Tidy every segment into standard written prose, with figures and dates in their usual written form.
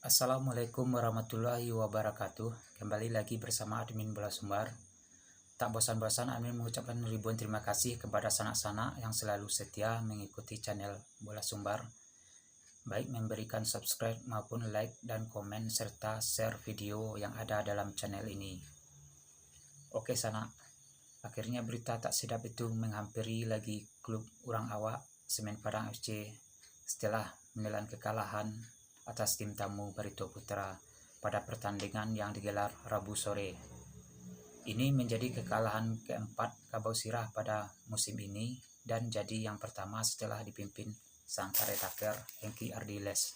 Assalamualaikum warahmatullahi wabarakatuh. Kembali lagi bersama admin Bola Sumbar. Tak bosan-bosan admin mengucapkan ribuan terima kasih kepada sanak-sanak yang selalu setia mengikuti channel Bola Sumbar, baik memberikan subscribe maupun like dan komen serta share video yang ada dalam channel ini. Oke sanak, akhirnya berita tak sedap itu menghampiri lagi klub Urang Awak Semen Padang FC setelah menelan kekalahan atas tim tamu Barito Putra pada pertandingan yang digelar Rabu sore. Ini menjadi kekalahan keempat Kabau Sirah pada musim ini dan jadi yang pertama setelah dipimpin sang karetaker Hengki Ardiles.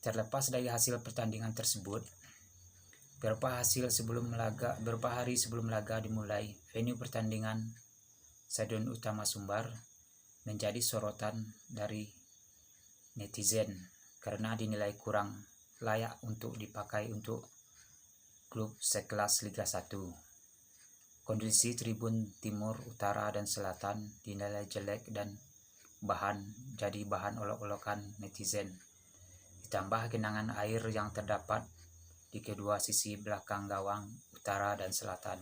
Terlepas dari hasil pertandingan tersebut, beberapa hari sebelum laga dimulai, venue pertandingan Stadion Utama Sumbar menjadi sorotan dari netizen karena dinilai kurang layak untuk dipakai untuk klub sekelas Liga 1. Kondisi tribun timur, utara, dan selatan dinilai jelek dan jadi bahan olok-olokan netizen. Ditambah genangan air yang terdapat di kedua sisi belakang gawang utara dan selatan.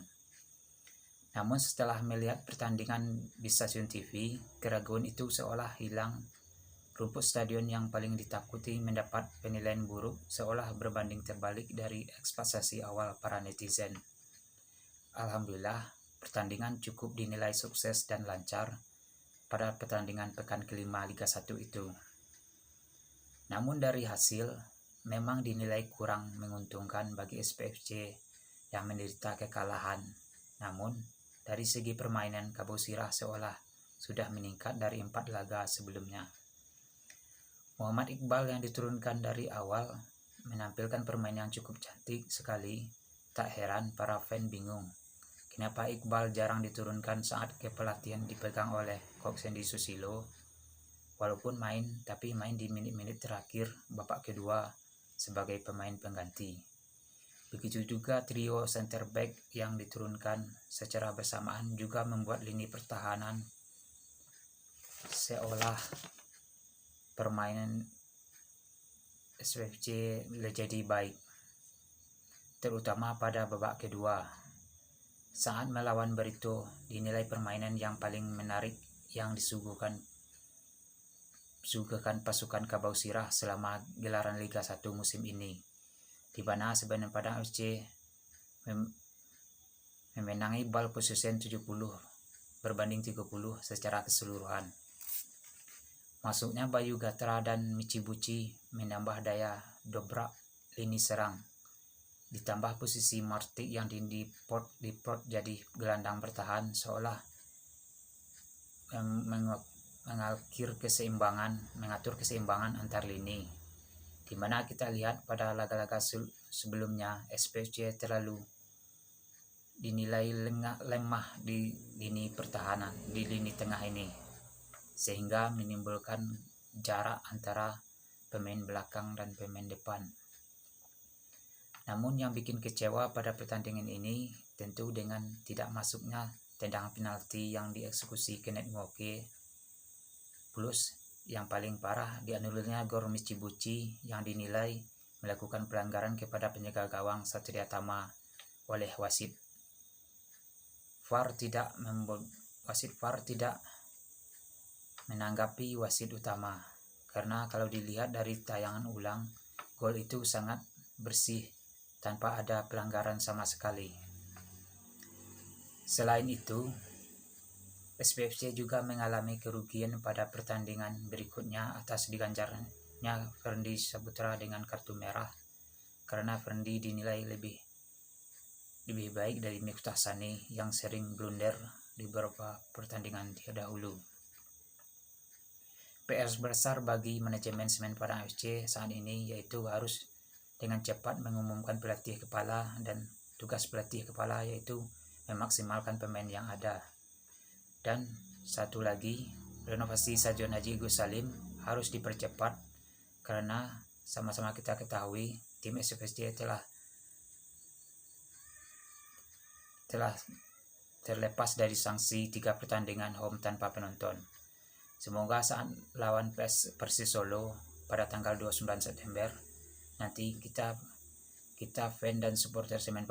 Namun setelah melihat pertandingan di stasiun TV, keraguan itu seolah hilang. Rumput stadion yang paling ditakuti mendapat penilaian buruk seolah berbanding terbalik dari ekspektasi awal para netizen. Alhamdulillah, pertandingan cukup dinilai sukses dan lancar pada pertandingan pekan kelima Liga 1 itu. Namun dari hasil, memang dinilai kurang menguntungkan bagi SPFC yang menderita kekalahan. Namun, dari segi permainan Kabau Sirah seolah sudah meningkat dari 4 laga sebelumnya. Muhammad Iqbal yang diturunkan dari awal menampilkan permainan yang cukup cantik sekali. Tak heran para fan bingung kenapa Iqbal jarang diturunkan saat kepelatihan dipegang oleh Coach Sandy Susilo. Walaupun main, tapi main di menit-menit terakhir babak kedua sebagai pemain pengganti. Begitu juga trio center back yang diturunkan secara bersamaan juga membuat lini pertahanan seolah permainan SPFC jadi baik, terutama pada babak kedua. Saat melawan Barito dinilai permainan yang paling menarik yang disuguhkan pasukan Kabau Sirah selama gelaran Liga 1 musim ini, di mana Semen Padang FC memenangi ball possession 70 berbanding 30 secara keseluruhan. Masuknya Bayu Gatra dan Michibuchi menambah daya dobrak lini serang. Ditambah posisi Martik yang diplot jadi gelandang bertahan seolah mengatur keseimbangan antar lini. Di mana kita lihat pada laga-laga sebelumnya SPFC terlalu dinilai lemah di lini pertahanan, di lini tengah ini, sehingga menimbulkan jarak antara pemain belakang dan pemain depan. Namun yang bikin kecewa pada pertandingan ini tentu dengan tidak masuknya tendangan penalti yang dieksekusi Kenneth Ngoke, plus yang paling parah dianulirnya gol Michibuchi yang dinilai melakukan pelanggaran kepada penjaga gawang Satria Tama oleh wasit. VAR tidak menanggapi wasit utama, karena kalau dilihat dari tayangan ulang, gol itu sangat bersih tanpa ada pelanggaran sama sekali. Selain itu, SPFC juga mengalami kerugian pada pertandingan berikutnya atas diganjarnya Ferdi Saputra dengan kartu merah, karena Ferdi dinilai lebih baik dari Miftah Sani yang sering blunder di beberapa pertandingan terdahulu. PR besar bagi manajemen Semen Padang FC saat ini yaitu harus dengan cepat mengumumkan pelatih kepala, dan tugas pelatih kepala yaitu memaksimalkan pemain yang ada. Dan satu lagi, renovasi Stadion Haji Agus Salim harus dipercepat karena sama-sama kita ketahui tim SPFC telah terlepas dari sanksi 3 pertandingan home tanpa penonton. Semoga saat lawan Persis Solo pada tanggal 29 September nanti kita fan dan supporter Semen